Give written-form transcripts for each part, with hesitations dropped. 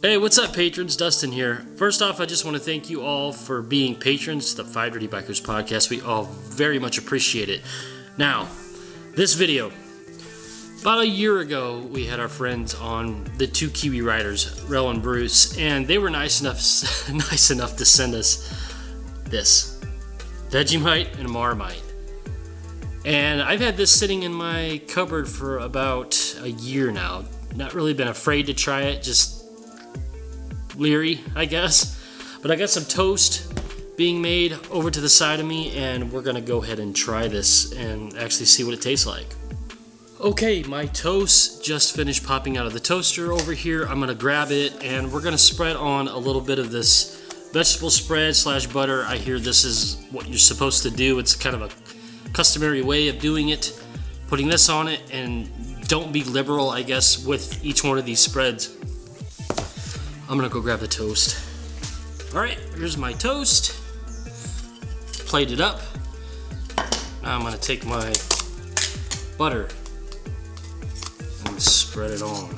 Hey, what's up, patrons? Dustin here. First off, I just want to thank you all for being patrons to the 5 Dirty Bikers podcast. We all very much appreciate it. Now, this video. About a year ago, we had our friends on, the two Kiwi riders, Rel and Bruce, and they were nice enough to send us this Vegemite and Marmite. And I've had this sitting in my cupboard for about a year now. Not really been afraid to try it, just leery, I guess. But I got some toast being made over to the side of me, and we're gonna go ahead and try this and actually see what it tastes like. Okay, my toast just finished popping out of the toaster over here. I'm gonna grab it and we're gonna spread on a little bit of this vegetable spread / butter. I hear this is what you're supposed to do. It's kind of a customary way of doing it. Putting this on it, and don't be liberal, I guess, with each one of these spreads. I'm gonna go grab the toast. All right, here's my toast. Plate it up. Now I'm gonna take my butter and spread it on.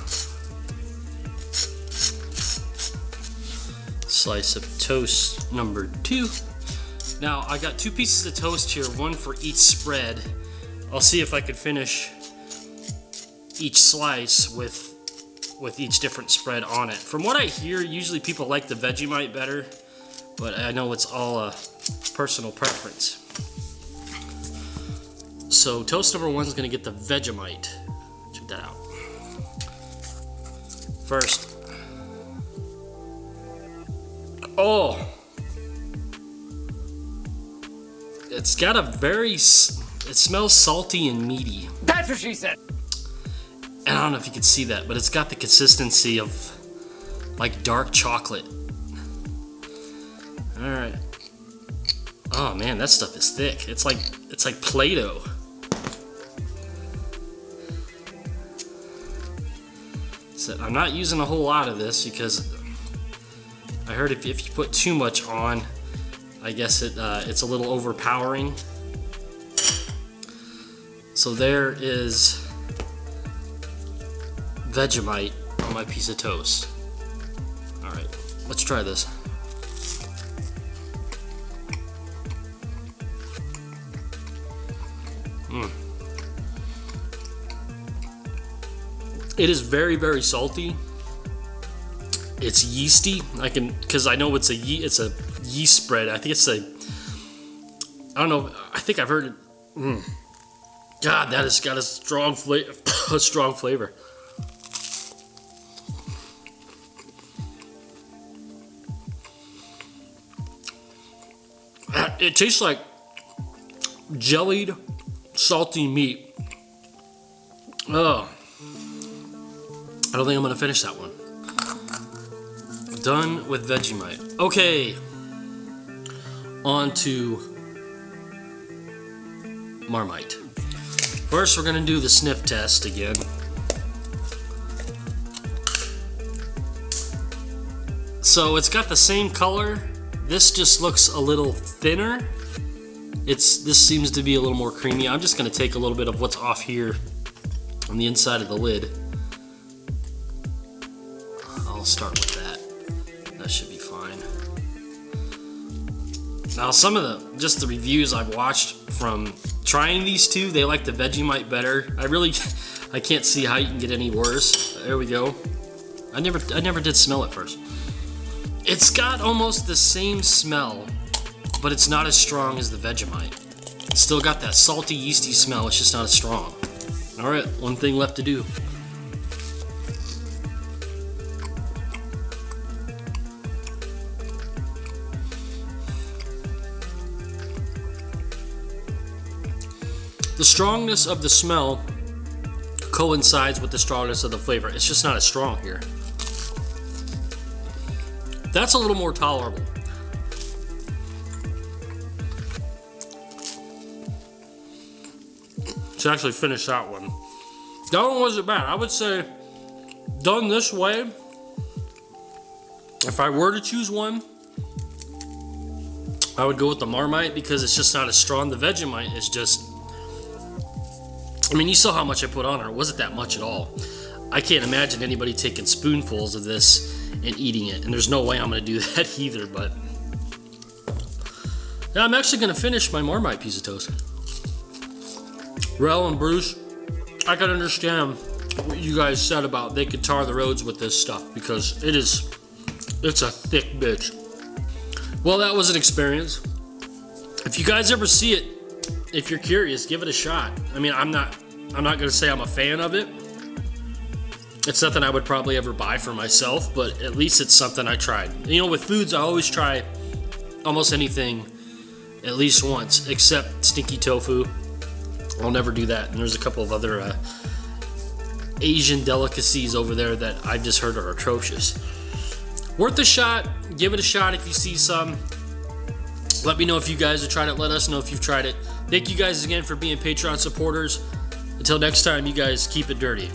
Slice of toast number 2. Now I got 2 pieces of toast here, one for each spread. I'll see if I could finish each slice with each different spread on it. From what I hear, usually people like the Vegemite better, but I know it's all a personal preference. So toast number 1 is gonna get the Vegemite. Check that out. First. Oh! It's got a it smells salty and meaty. That's what she said! And I don't know if you can see that, but it's got the consistency of like dark chocolate. Alright. Oh man, that stuff is thick. It's like Play-Doh. So I'm not using a whole lot of this because I heard if you put too much on, I guess it's a little overpowering. So there is Vegemite on my piece of toast. Alright, let's try this. It is very, very salty. It's yeasty. Because I know it's a yeast spread. I think I don't know. I think I've heard it. God, that has got a strong flavor. It tastes like jellied, salty meat. Oh, I don't think I'm gonna finish that one. Done with Vegemite. Okay, on to Marmite. First, we're gonna do the sniff test again. So it's got the same color. This just looks a little thinner. This seems to be a little more creamy. I'm just gonna take a little bit of what's off here on the inside of the lid. I'll start with that. That should be fine. Now some of the reviews I've watched from trying these two, they like the Vegemite better. I can't see how you can get any worse. There we go. I never did smell it first. It's got almost the same smell, but it's not as strong as the Vegemite. It's still got that salty, yeasty smell, it's just not as strong. Alright, one thing left to do. The strongness of the smell coincides with the strongness of the flavor. It's just not as strong here. That's a little more tolerable. To actually finish that one. That one wasn't bad. I would say, done this way, if I were to choose one, I would go with the Marmite because it's just not as strong. The Vegemite is just, I mean, you saw how much I put on it. It wasn't that much at all. I can't imagine anybody taking spoonfuls of this and eating it. And there's no way I'm going to do that either. But yeah, I'm actually going to finish my Marmite piece of toast. Rel and Bruce, I can understand what you guys said about they could tar the roads with this stuff, because it's a thick bitch. Well, that was an experience. If you guys ever see it, if you're curious, give it a shot. I mean, I'm not going to say I'm a fan of it. It's nothing I would probably ever buy for myself, but at least it's something I tried. You know, with foods, I always try almost anything at least once, except stinky tofu. I'll never do that. And there's a couple of other Asian delicacies over there that I've just heard are atrocious. Worth a shot. Give it a shot if you see some. Let me know if you guys have tried it. Let us know if you've tried it. Thank you guys again for being Patreon supporters. Until next time, you guys keep it dirty.